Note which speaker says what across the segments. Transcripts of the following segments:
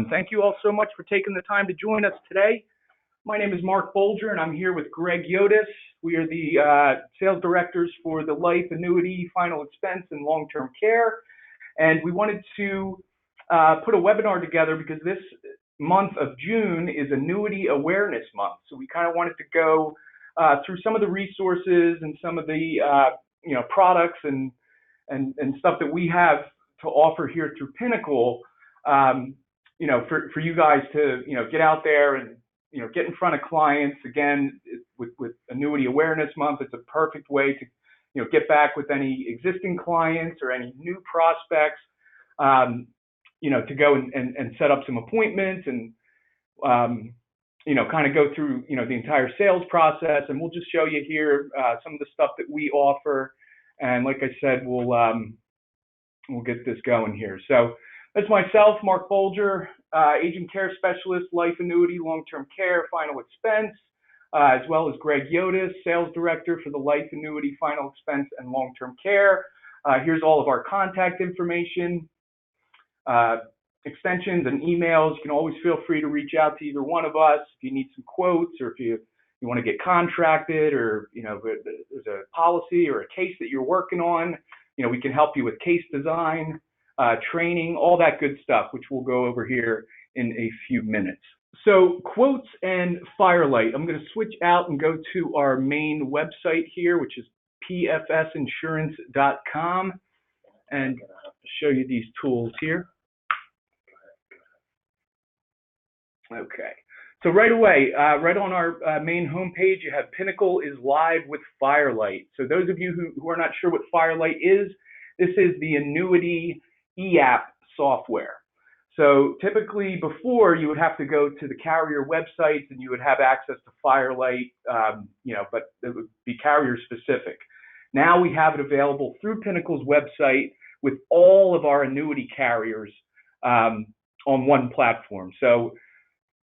Speaker 1: Thank you all so much for taking the time to join us today. My name is Mark Bolger, and I'm here with Greg Yotis. We are the sales directors for the life, annuity, final expense, and long-term care. And we wanted to put a webinar together because this month of June is Annuity Awareness Month. So we kind of wanted to go through some of the resources and some of the products and stuff that we have to offer here through Pinnacle. For you guys to get out there and get in front of clients. Again, with Annuity Awareness Month, it's a perfect way to get back with any existing clients or any new prospects. To go and set up some appointments and kind of go through the entire sales process. And we'll just show you here some of the stuff that we offer. And like I said, we'll get this going here. So that's myself, Mark Bolger, Agent Care Specialist, Life Annuity, Long-Term Care, Final Expense, as well as Greg Yotis, Sales Director for the Life Annuity, Final Expense, and Long-Term Care. Here's all of our contact information, extensions, and emails. You can always feel free to reach out to either one of us if you need some quotes, or if you want to get contracted, or there's a policy or a case that you're working on. We can help you with case design, training, all that good stuff, which we'll go over here in a few minutes. So quotes and Firelight. I'm going to switch out and go to our main website here, which is pfsinsurance.com, and show you these tools here. Okay. So right away, right on our main homepage, you have Pinnacle is live with Firelight. So those of you who are not sure what Firelight is, this is the annuity e-app software. So typically before, you would have to go to the carrier websites and you would have access to Firelight, but it would be carrier specific. Now we have it available through Pinnacle's website with all of our annuity carriers on one platform. So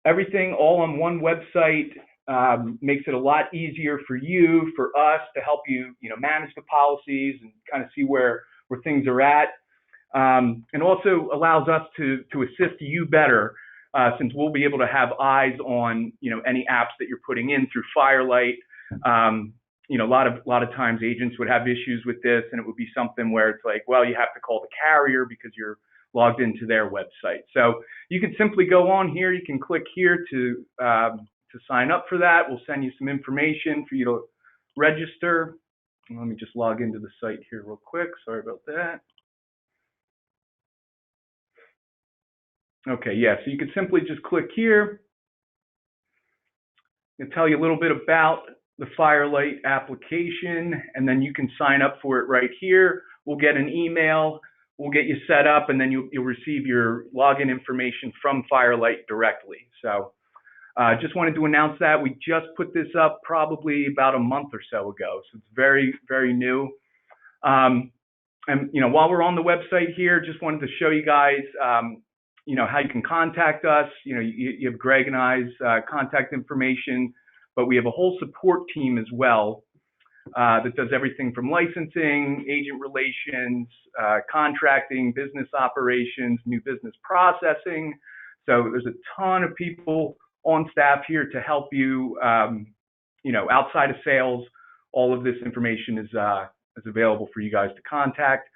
Speaker 1: everything all on one website makes it a lot easier for you, for us, to help you, manage the policies and kind of see where things are at. And also allows us to assist you better, since we'll be able to have eyes on any apps that you're putting in through Firelight. A lot of times agents would have issues with this, and it would be something where it's like, well, you have to call the carrier because you're logged into their website. So you can simply go on here. You can click here to sign up for that. We'll send you some information for you to register. Let me just log into the site here real quick. Sorry about that. Okay, yeah, so you can simply just click here. It'll tell you a little bit about the Firelight application, and then you can sign up for it right here. We'll get an email, we'll get you set up, and then you'll receive your login information from Firelight directly. So just wanted to announce that. We just put this up probably about a month or so ago, so it's very, very new. And while we're on the website here, just wanted to show you guys how you can contact us. You have Greg and I's contact information, but we have a whole support team as well that does everything from licensing, agent relations, contracting, business operations, new business processing. So there's a ton of people on staff here to help you. Outside of sales, all of this information is available for you guys to contact.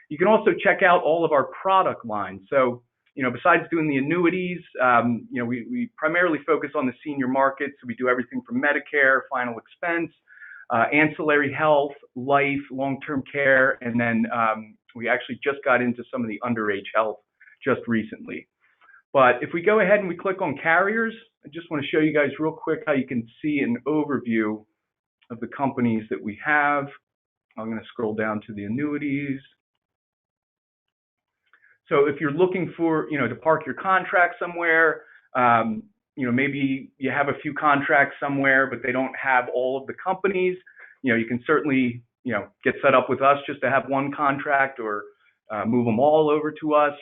Speaker 1: You can also check out all of our product lines. So besides doing the annuities, we primarily focus on the senior market. So we do everything from Medicare, final expense, ancillary health, life, long-term care, and then we actually just got into some of the underage health just recently. But if we go ahead and we click on carriers, I just want to show you guys real quick how you can see an overview of the companies that we have. I'm going to scroll down to the annuities. So if you're looking for, to park your contract somewhere, maybe you have a few contracts somewhere, but they don't have all of the companies, you can certainly, get set up with us just to have one contract, or move them all over to us.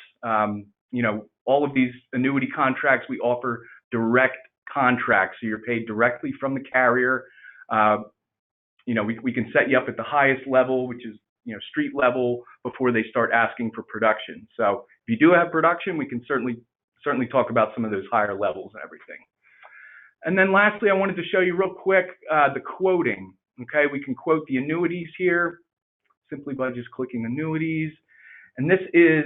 Speaker 1: All of these annuity contracts, we offer direct contracts. So you're paid directly from the carrier. We can set you up at the highest level, which is street level, before they start asking for production. So if you do have production, we can certainly certainly talk about some of those higher levels and everything. And then lastly, I wanted to show you real quick the quoting. Okay, we can quote the annuities here simply by just clicking annuities. And this is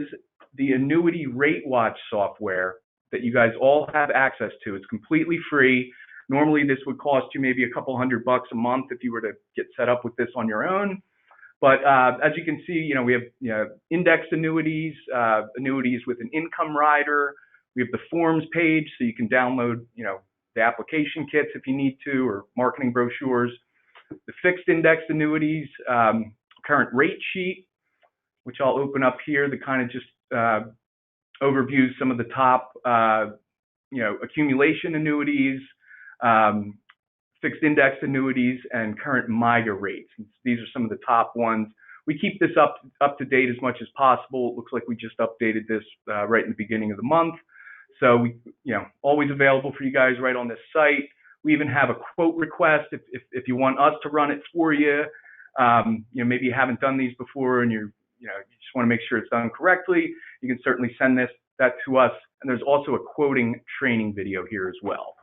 Speaker 1: the Annuity Rate Watch software that you guys all have access to. It's completely free. Normally, this would cost you maybe a couple $100 a month if you were to get set up with this on your own. But as you can see, we have indexed annuities, annuities with an income rider. We have the forms page, so you can download, the application kits if you need to, or marketing brochures. The fixed indexed annuities, current rate sheet, which I'll open up here, that kind of just overviews some of the top, accumulation annuities, fixed indexed annuities, and current MIGA rates. These are some of the top ones. We keep this up to date as much as possible. It looks like we just updated this right in the beginning of the month. So we, always available for you guys right on this site. We even have a quote request if you want us to run it for you. Maybe you haven't done these before and you just want to make sure it's done correctly. You can certainly send that to us. And there's also a quoting training video here as well.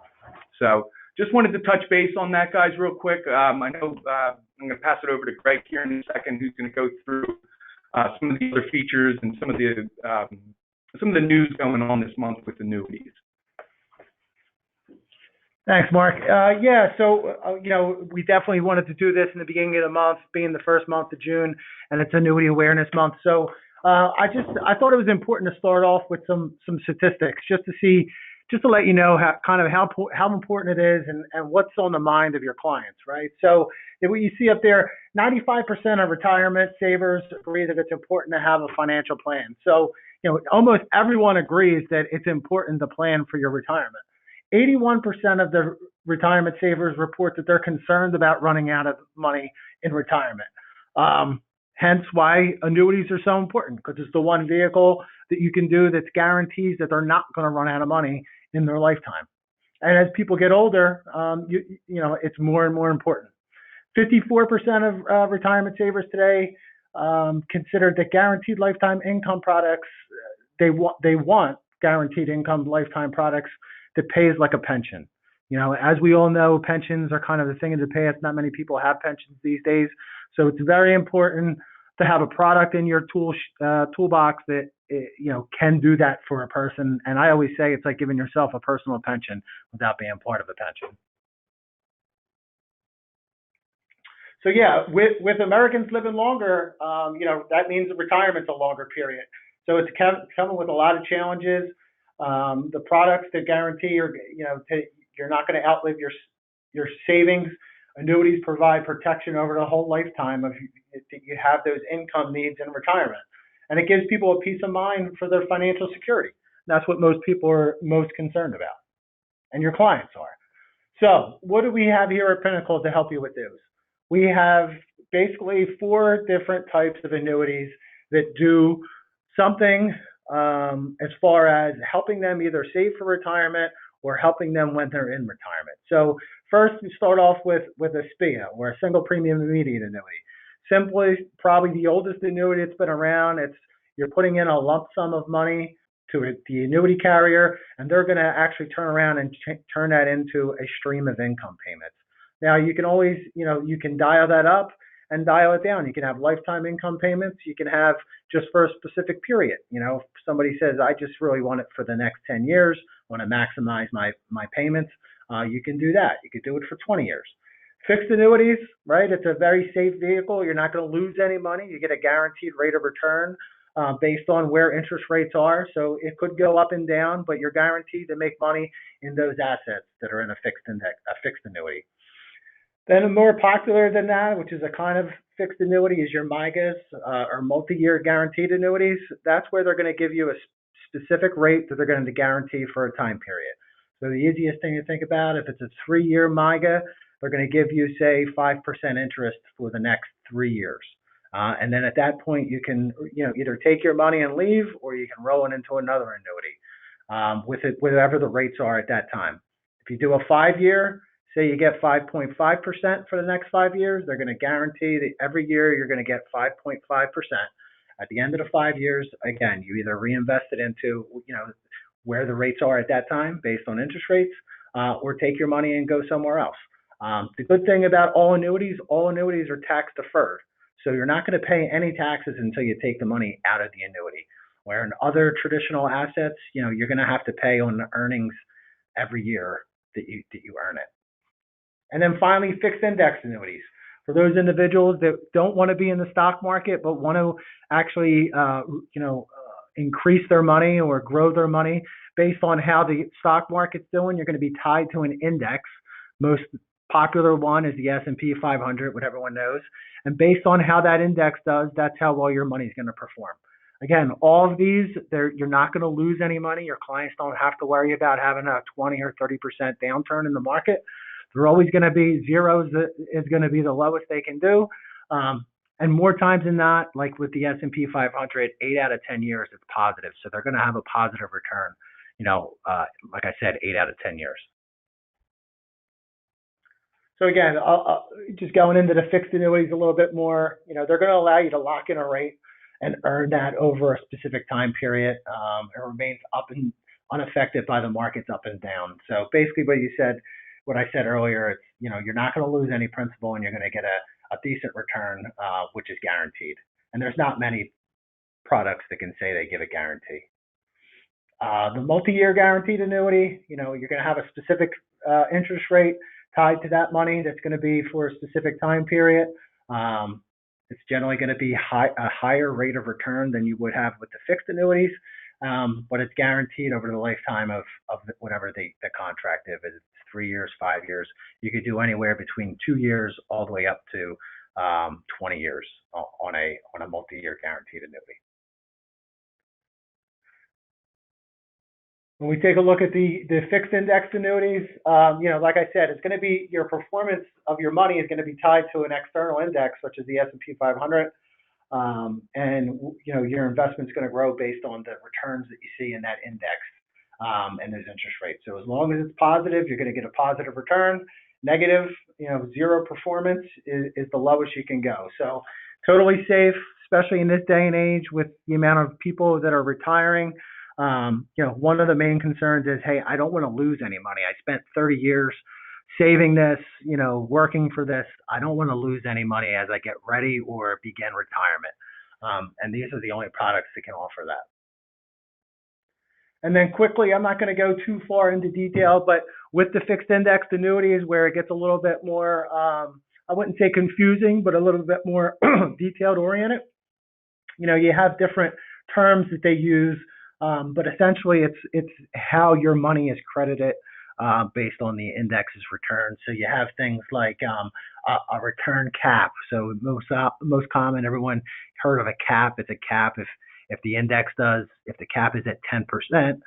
Speaker 1: So just wanted to touch base on that, guys, real quick. I know I'm going to pass it over to Greg here in a second, who's going to go through some of the other features and some of the news going on this month with annuities.
Speaker 2: Thanks, Mark. We definitely wanted to do this in the beginning of the month, being the first month of June, and it's Annuity Awareness Month. So I thought it was important to start off with some statistics, just to let you know how important it is and what's on the mind of your clients, right? So what you see up there, 95% of retirement savers agree that it's important to have a financial plan. So almost everyone agrees that it's important to plan for your retirement. 81% of the retirement savers report that they're concerned about running out of money in retirement. Hence why annuities are so important, because it's the one vehicle that you can do that's guarantees that they're not going to run out of money in their lifetime. And as people get older, it's more and more important. 54% of retirement savers today consider that guaranteed lifetime income products, they want guaranteed income lifetime products that pays like a pension. As we all know, pensions are kind of the thing of the past. Not many people have pensions these days. So it's very important to have a product in your toolbox that can do that for a person. And I always say it's like giving yourself a personal pension without being part of a pension. So with Americans living longer, that means retirement's a longer period. So it's coming with a lot of challenges. The products that guarantee you're not going to outlive your savings. Annuities provide protection over the whole lifetime of you have those income needs in retirement, and it gives people a peace of mind for their financial security. That's what most people are most concerned about, and your clients are. So what do we have here at Pinnacle to help you with those? We have basically 4 different types of annuities that do something as far as helping them either save for retirement or helping them when they're in retirement. So first, we start off with a SPIA, or a single premium immediate annuity. Simply, probably the oldest annuity that's been around. You're putting in a lump sum of money to the annuity carrier, and they're going to actually turn around and turn that into a stream of income payments. Now, you can always, you can dial that up and dial it down. You can have lifetime income payments. You can have just for a specific period. If somebody says, I just really want it for the next 10 years, want to maximize my payments, you can do that. You could do it for 20 years. Fixed annuities, right? It's a very safe vehicle. You're not going to lose any money. You get a guaranteed rate of return based on where interest rates are. So it could go up and down, but you're guaranteed to make money in those assets that are in a fixed annuity. Then more popular than that, which is a kind of fixed annuity, is your MIGAs or multi-year guaranteed annuities. That's where they're going to give you a specific rate that they're going to guarantee for a time period. So the easiest thing to think about, if it's a 3-year MIGA, they're going to give you, say, 5% interest for the next 3 years. And then at that point, you can either take your money and leave, or you can roll it into another annuity with whatever the rates are at that time. If you do a 5-year, say you get 5.5% for the next 5 years, they're going to guarantee that every year you're going to get 5.5%. At the end of the 5 years, again, you either reinvest it into, where the rates are at that time based on interest rates, or take your money and go somewhere else. The good thing about all annuities are tax deferred. So you're not going to pay any taxes until you take the money out of the annuity. Where in other traditional assets, you're going to have to pay on the earnings every year that you earn it. And then finally, fixed index annuities. For those individuals that don't want to be in the stock market but want to actually, increase their money or grow their money based on how the stock market's doing, you're going to be tied to an index. Most popular one is the S&P 500, what everyone knows. And based on how that index does, that's how well your money is going to perform. Again, all of these, you're not going to lose any money. Your clients don't have to worry about having a 20 or 30% downturn in the market. They're always going to be zeros. Is going to be the lowest they can do. And more times than not, like with the S&P 500, 8 out of 10 years, it's positive. So they're going to have a positive return, like I said, 8 out of 10 years. So again, I'll just going into the fixed annuities a little bit more, they're going to allow you to lock in a rate and earn that over a specific time period. It remains up and unaffected by the markets up and down. So basically what I said earlier, it's, you're not going to lose any principal and you're going to get a decent return, which is guaranteed. And there's not many products that can say they give a guarantee. The multi-year guaranteed annuity, you're going to have a specific interest rate tied to that money that's going to be for a specific time period. It's generally going to be a higher rate of return than you would have with the fixed annuities, but it's guaranteed over the lifetime of whatever the contract is. If it's 3 years, 5 years, you could do anywhere between 2 years all the way up to 20 years on a multi-year guaranteed annuity. When we take a look at the fixed indexed annuities, like I said, it's going to be your performance of your money is going to be tied to an external index, such as the S&P 500, and your investment's going to grow based on the returns that you see in that index and those interest rates. So as long as it's positive, you're going to get a positive return. Negative, zero performance is the lowest you can go. So totally safe, especially in this day and age with the amount of people that are retiring. One of the main concerns is, hey, I don't want to lose any money. I spent 30 years saving this, working for this. I don't want to lose any money as I get ready or begin retirement. And these are the only products that can offer that. And then quickly, I'm not going to go too far into detail, but with the fixed indexed annuities where it gets a little bit more, I wouldn't say confusing, but a little bit more detailed oriented. You have different terms that they use. But essentially, it's how your money is credited based on the index's return. So you have things like a return cap. So most common, everyone heard of a cap. It's a cap if the cap is at 10%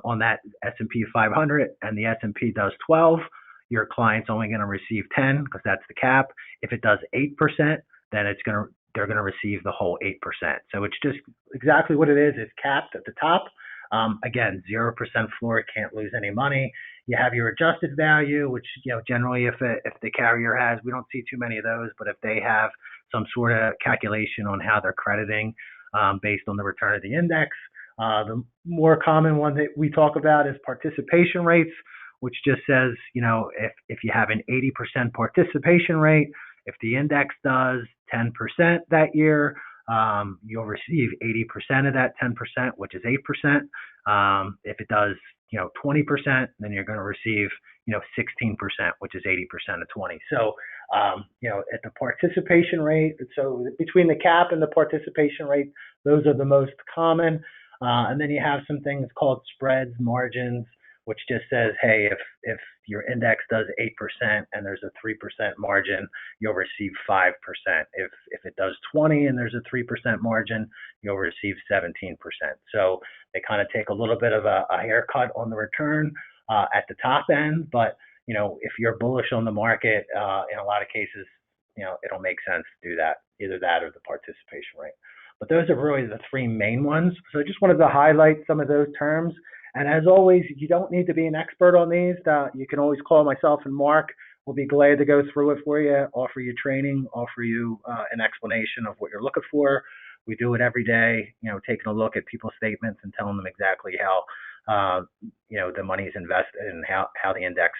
Speaker 2: on that S&P 500 and the S&P does 12, your client's only going to receive 10 because that's the cap. If it does 8%, then they're going to receive the whole 8%. So it's just exactly what it is. It's capped at the top. Again, 0% floor, can't lose any money. You have your adjusted value, which, generally if the carrier has, we don't see too many of those, but if they have some sort of calculation on how they're crediting based on the return of the index. The more common one that we talk about is participation rates, which just says, if you have an 80% participation rate, if the index does 10% that year, you'll receive 80% of that 10%, which is 8%. If it does, 20%, then you're going to receive, 16%, which is 80% of 20. So, at the participation rate, so between the cap and the participation rate, those are the most common. And then you have some things called spreads, margins, which just says, hey, if your index does 8% and there's a 3% margin, you'll receive 5%. If it does 20 and there's a 3% margin, you'll receive 17%. So they kind of take a little bit of a haircut on the return at the top end, but if you're bullish on the market, in a lot of cases, it'll make sense to do that, either that or the participation rate. But those are really the three main ones. So I just wanted to highlight some of those terms. And as always, you don't need to be an expert on these. You can always call myself and Mark. We'll be glad to go through it for you, offer you training, offer you an explanation of what you're looking for. We do it every day, taking a look at people's statements and telling them exactly how
Speaker 3: the money is invested and how the index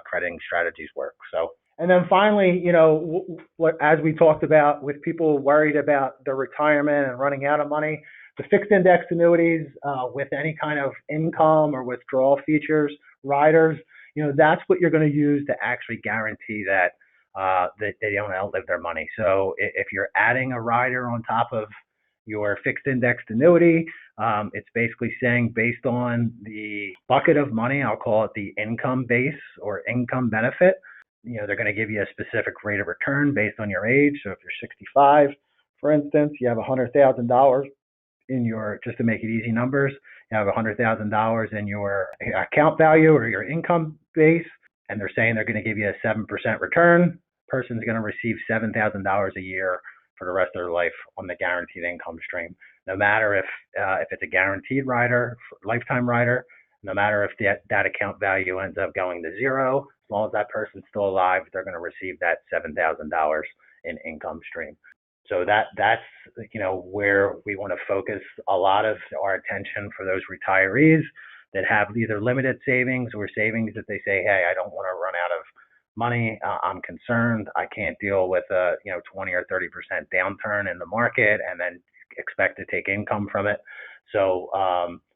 Speaker 3: crediting strategies work. So.
Speaker 2: And then finally, as we talked about, with people worried about their retirement and running out of money, the fixed index annuities with any kind of income or withdrawal features, riders, that's what you're going to use to actually guarantee that they don't outlive their money. So if you're adding a rider on top of your fixed indexed annuity, it's basically saying based on the bucket of money, I'll call it the income base or income benefit, they're going to give you a specific rate of return based on your age. So if you're 65, for instance, you have $100,000 in your, just to make it easy numbers, you have $100,000 in your account value or your income base, and they're saying they're going to give you a 7% return. Person's going to receive $7,000 a year for the rest of their life on the guaranteed income stream. No matter if it's a guaranteed rider, lifetime rider, no matter if that account value ends up going to zero, as long as that person's still alive, they're going to receive that $7,000 in income stream. So that's where we want to focus a lot of our attention for those retirees that have either limited savings or savings that they say, hey, I don't want to run out of money. I'm concerned. I can't deal with a 20 or 30% downturn in the market and then expect to take income from it. So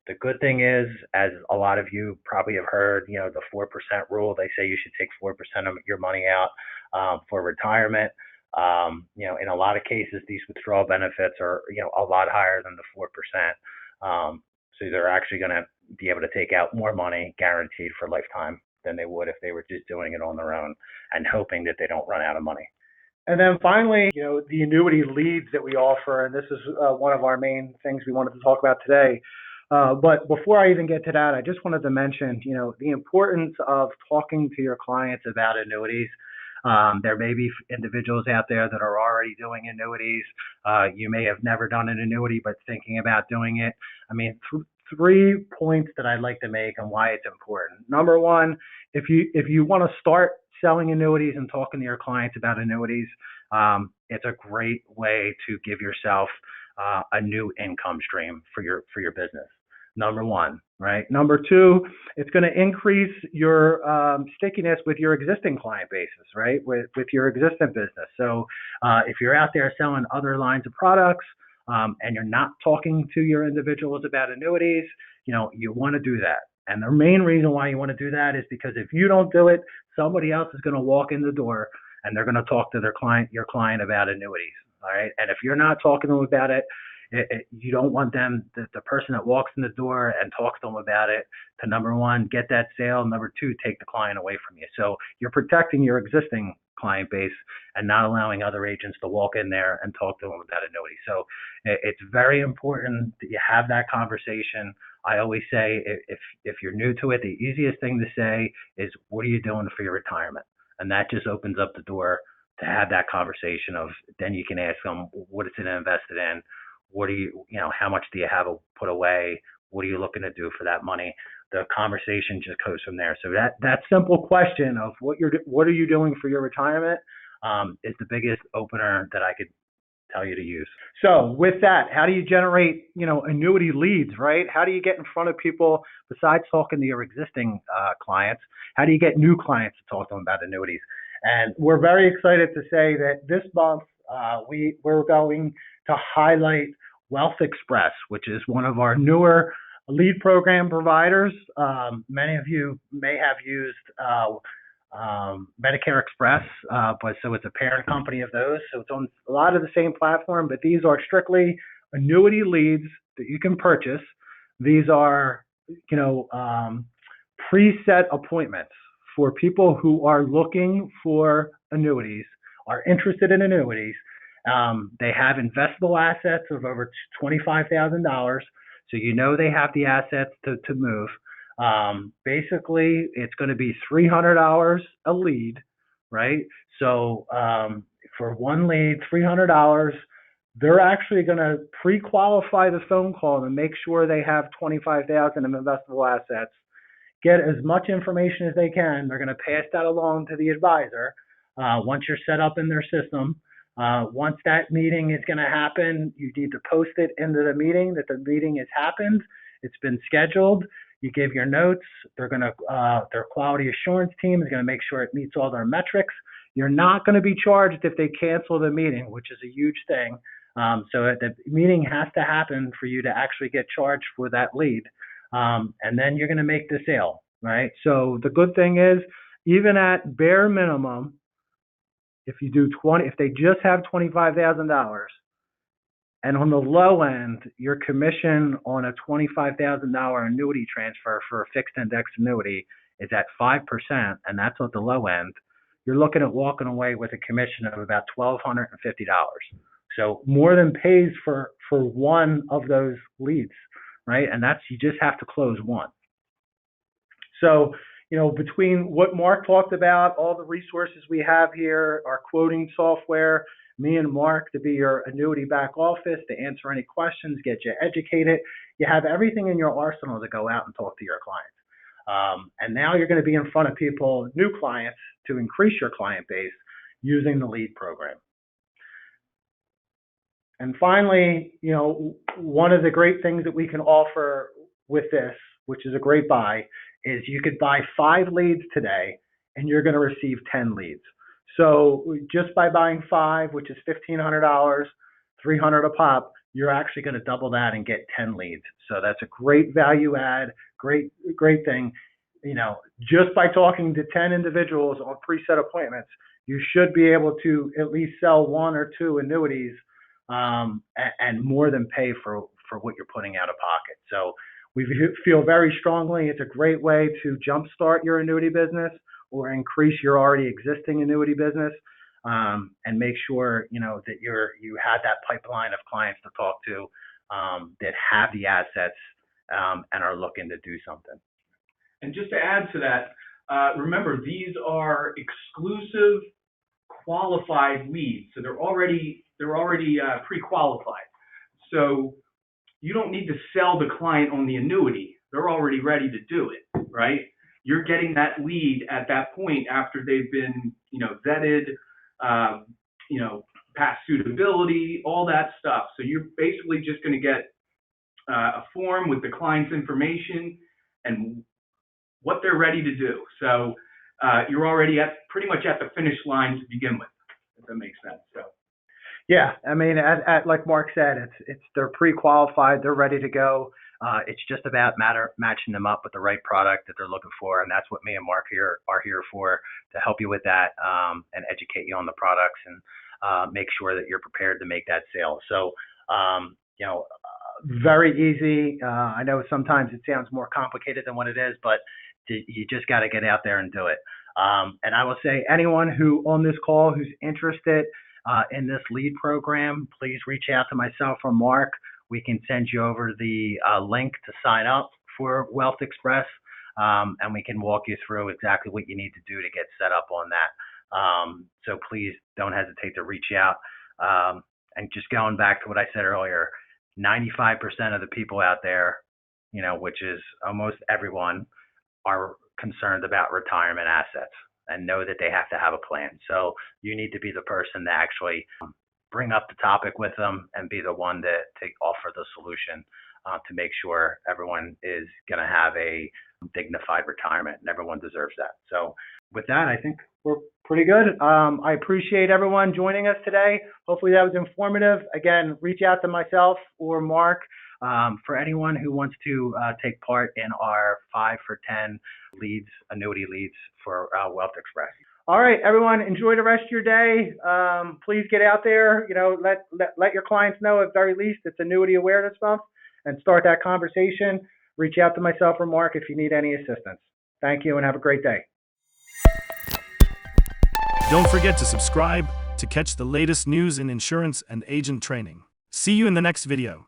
Speaker 2: the good thing is, as a lot of you probably have heard, the 4% rule. They say you should take 4% of your money out for retirement. In a lot of cases, these withdrawal benefits are, a lot higher than the 4%. So they're actually going to be able to take out more money guaranteed for lifetime than they would if they were just doing it on their own and hoping that they don't run out of money. And then finally, the annuity leads that we offer, and this is one of our main things we wanted to talk about today. But before I even get to that, I just wanted to mention, the importance of talking to your clients about annuities. There may be individuals out there that are already doing annuities. You may have never done an annuity, but thinking about doing it. I mean, 3 points that I'd like to make on why it's important. Number one, if you want to start selling annuities and talking to your clients about annuities, it's a great way to give yourself a new income stream for your business. Number one, right? Number two, it's going to increase your stickiness with your existing client bases, right? With your existing business. So if you're out there selling other lines of products and you're not talking to your individuals about annuities, you want to do that. And the main reason why you want to do that is because if you don't do it, somebody else is going to walk in the door and they're going to talk to your client about annuities. All right. And if you're not talking to them about it, you don't want them, the person that walks in the door and talks to them about it, to number one, get that sale, number two, take the client away from you. So you're protecting your existing client base and not allowing other agents to walk in there and talk to them about annuity. So it's very important that you have that conversation. I always say, if you're new to it, the easiest thing to say is, what are you doing for your retirement? And that just opens up the door to have that conversation of, then you can ask them, what is it invested in? What do how much do you have put away? What are you looking to do for that money? The conversation just goes from there. So that simple question of what are you doing for your retirement is the biggest opener that I could tell you to use. So with that, how do you generate, annuity leads, right? How do you get in front of people besides talking to your existing clients? How do you get new clients to talk to them about annuities? And we're very excited to say that this month we're going to highlight Wealth Express, which is one of our newer lead program providers. Many of you may have used Medicare Express, but so it's a parent company of those. So it's on a lot of the same platform, but these are strictly annuity leads that you can purchase. These are, preset appointments for people who are looking for annuities, are interested in annuities. They have investable assets of over $25,000. So they have the assets to move. Basically, it's going to be $300 a lead, right? So for one lead, $300, they're actually going to pre-qualify the phone call and make sure they have $25,000 in investable assets, get as much information as they can. They're going to pass that along to the advisor once you're set up in their system. Once that meeting is going to happen, you need to post it into the meeting that the meeting has happened. It's been scheduled. You give your notes. They're going to, their quality assurance team is going to make sure it meets all their metrics. You're not going to be charged if they cancel the meeting, which is a huge thing. So the meeting has to happen for you to actually get charged for that lead. And then you're going to make the sale, right? So the good thing is, even at bare minimum, if you do if they just have $25,000, and on the low end, your commission on a $25,000 annuity transfer for a fixed index annuity is at 5%, and that's at the low end, you're looking at walking away with a commission of about $1,250. So more than pays for one of those leads, right? And that's, you just have to close one. So, between what Mark talked about, all the resources we have here, our quoting software, me and Mark to be your annuity back office, to answer any questions, get you educated, you have everything in your arsenal to go out and talk to your clients. And now you're going to be in front of people, new clients, to increase your client base using the lead program. And finally, one of the great things that we can offer with this, which is a great buy, is you could buy 5 leads today and you're going to receive 10 leads. So just by buying 5, which is $1,500, $300 a pop, you're actually going to double that and get 10 leads. So that's a great value add, great thing. Just by talking to 10 individuals on preset appointments, you should be able to at least sell 1 or 2 annuities and more than pay for what you're putting out of pocket. So we feel very strongly it's a great way to jumpstart your annuity business or increase your already existing annuity business, and make sure that you have that pipeline of clients to talk to that have the assets and are looking to do something.
Speaker 1: And just to add to that, remember, these are exclusive qualified leads, so they're already pre-qualified. So you don't need to sell the client on the annuity. They're already ready to do it, right? You're getting that lead at that point after they've been, vetted, past suitability, all that stuff. So you're basically just going to get a form with the client's information and what they're ready to do. So you're already pretty much at the finish line to begin with, if that makes sense. So.
Speaker 2: Yeah, I mean, like Mark said, they're pre-qualified, they're ready to go. It's just about matching them up with the right product that they're looking for, and that's what me and Mark are here for, to help you with that and educate you on the products and make sure that you're prepared to make that sale. So, very easy. I know sometimes it sounds more complicated than what it is, but you just got to get out there and do it. And I will say, anyone who on this call who's interested in this lead program, please reach out to myself or Mark. We can send you over the link to sign up for Wealth Express, and we can walk you through exactly what you need to do to get set up on that. So please don't hesitate to reach out. And just going back to what I said earlier, 95% of the people out there, which is almost everyone, are concerned about retirement assets and know that they have to have a plan. So you need to be the person to actually bring up the topic with them and be the one to offer the solution to make sure everyone is going to have a dignified retirement, and everyone deserves that. So with that, I think we're pretty good. I appreciate everyone joining us today. Hopefully that was informative. Again, reach out to myself or Mark for anyone who wants to take part in our 5 for 10 leads, annuity leads for Wealth Express. All right, everyone, enjoy the rest of your day. Please get out there, let your clients know at very least it's Annuity Awareness Month, and start that conversation. Reach out to myself or Mark if you need any assistance. Thank you and have a great day.
Speaker 4: Don't forget to subscribe to catch the latest news in insurance and agent training. See you in the next video.